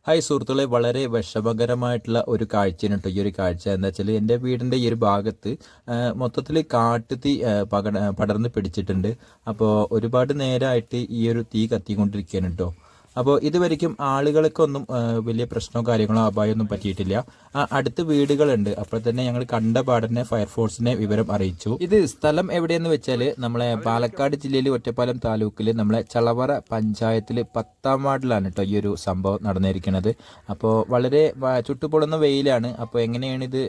Hi സുഹൃത്തുക്കളെ, വളരെ വിഷമകരമായിട്ടുള്ള ഒരു കാഴ്ചയാണ് കേട്ടോ ഈ ഒരു കാഴ്ച. എന്താ വെച്ചാൽ എൻ്റെ വീടിൻ്റെ ഈ ഒരു ഭാഗത്ത് മൊത്തത്തിൽ കാട്ടുതീ പടർന്ന് പിടിച്ചിട്ടുണ്ട്. അപ്പോൾ ഒരുപാട് നേരമായിട്ട് ഈ ഒരു തീ കത്തിക്കൊണ്ടിരിക്കുകയാണ് കേട്ടോ. അപ്പോൾ ഇതുവരെയ്ക്കും ആളുകൾക്കൊന്നും വലിയ പ്രശ്നമോ കാര്യങ്ങളോ അപായമൊന്നും പറ്റിയിട്ടില്ല. അടുത്ത് വീടുകളുണ്ട്. അപ്പോൾ തന്നെ ഞങ്ങൾ കണ്ട പാടന്നെ ഫയർഫോഴ്സിനെ വിവരം അറിയിച്ചു. ഇത് സ്ഥലം എവിടെയെന്ന് വെച്ചാൽ നമ്മളെ പാലക്കാട് ജില്ലയിൽ ഒറ്റപ്പാലം താലൂക്കിൽ നമ്മളെ ചളവറ പഞ്ചായത്തിൽ 10ാം വാർഡിലാണ് കേട്ടോ ഈ ഒരു സംഭവം നടന്നിരിക്കുന്നത്. അപ്പോൾ വളരെ ചുട്ടുപൊള്ളുന്ന വെയിലാണ്. അപ്പോൾ എങ്ങനെയാണ് ഇത്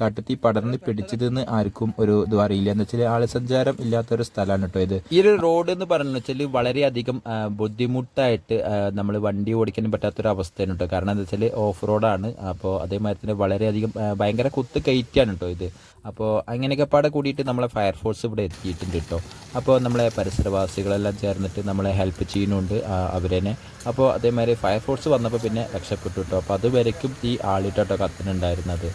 കാട്ടുതീ പടർന്ന് പിടിച്ചതെന്ന് ആർക്കും ഒരു ഇത് അറിയില്ല. എന്ന് വെച്ചാൽ ആൾ സഞ്ചാരം ഇല്ലാത്തൊരു സ്ഥലമാണ് കേട്ടോ ഇത്. ഈ ഒരു റോഡ് എന്ന് പറഞ്ഞു വെച്ചാൽ വളരെയധികം ബുദ്ധിമുട്ടായിട്ട് നമ്മൾ വണ്ടി ഓടിക്കാനും പറ്റാത്തൊരു അവസ്ഥയാണ് കേട്ടോ. കാരണം എന്താ വെച്ചാൽ ഓഫ് റോഡാണ്. അപ്പോൾ അതേമാതിരി തന്നെ വളരെയധികം ഭയങ്കര കുത്ത് കയറ്റാണ് കേട്ടോ ഇത്. അപ്പോൾ അങ്ങനെയൊക്കെ പാടെ കൂടിയിട്ട് നമ്മളെ ഫയർഫോഴ്സ് ഇവിടെ എത്തിയിട്ടുണ്ട് കേട്ടോ. അപ്പോൾ നമ്മളെ പരിസരവാസികളെല്ലാം ചേർന്നിട്ട് നമ്മളെ ഹെൽപ്പ് ചെയ്യുന്നുണ്ട് അവരെന്നെ. അപ്പോൾ അതേമാതിരി ഫയർഫോഴ്സ് വന്നപ്പോൾ പിന്നെ രക്ഷപ്പെട്ടു കേട്ടോ. അപ്പോൾ അതുവരയ്ക്കും ഈ ആളിട്ടോ കത്തുന്നുണ്ടായിരുന്നത്.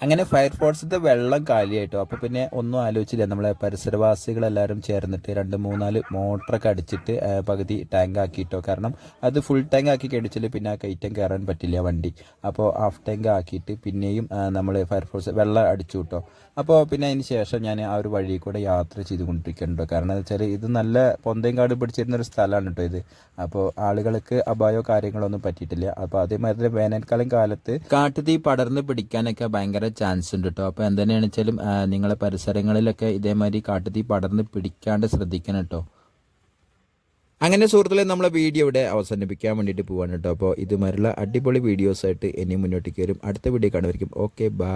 അങ്ങനെ ഫയർഫോഴ്സിൻ്റെ വെള്ളം കാലിയായിട്ടോ. അപ്പോൾ പിന്നെ ഒന്നും ആലോചിച്ചില്ല. നമ്മളെ പരിസരവാസികളെല്ലാവരും ചേർന്നിട്ട് 2-3-4 മോട്ടറൊക്കെ അടിച്ചിട്ട് പകുതി ടാങ്ക് ആക്കിയിട്ടോ. കാരണം അത് ഫുൾ ടാങ്ക് ആക്കി കഴിച്ചാൽ പിന്നെ ആ കയറ്റം കയറാൻ പറ്റില്ല വണ്ടി. അപ്പോൾ ഹാഫ് ടാങ്ക് ആക്കിയിട്ട് പിന്നെയും നമ്മൾ ഫയർഫോഴ്സ് വെള്ളം അടിച്ചു കിട്ടോ. അപ്പോൾ പിന്നെ അതിന് ശേഷം ഞാൻ ആ ഒരു വഴി കൂടെ യാത്ര ചെയ്തുകൊണ്ടിരിക്കുന്നുണ്ടോ. കാരണം എന്താ വെച്ചാൽ ഇത് നല്ല പൊന്തയും കാട് പിടിച്ചിരുന്നൊരു സ്ഥലമാണ് കേട്ടോ ഇത്. അപ്പോൾ ആളുകൾക്ക് അപായമോ കാര്യങ്ങളൊന്നും പറ്റിയിട്ടില്ല. അപ്പോൾ അതേമാതിരി വേനൽക്കാലം കാലത്ത് കാട്ടുതീ പടർന്ന് പിടിക്കാനൊക്കെ ഭയങ്കര ചാൻസ് ഉണ്ട് കേട്ടോ. അപ്പോൾ എന്തിനാണെന്ന് വെച്ചാലും നിങ്ങളെ പരിസരങ്ങളിലൊക്കെ ഇതേമാതിരി കാട്ടുതീ പടർന്ന് പിടിക്കാണ്ട് ശ്രദ്ധിക്കണം കേട്ടോ. അങ്ങനെ സുഹൃത്തുക്കളെ, നമ്മളെ വീഡിയോ ഇവിടെ അവസാനിപ്പിക്കാൻ വേണ്ടിയിട്ട് പോവാണ് കേട്ടോ. അപ്പോൾ ഇതുമാതിരിയുള്ള അടിപൊളി വീഡിയോസായിട്ട് ഇനി മുന്നോട്ടേക്ക് വരും. അടുത്ത വീഡിയോ കാണുമായിരിക്കും. Okay, by.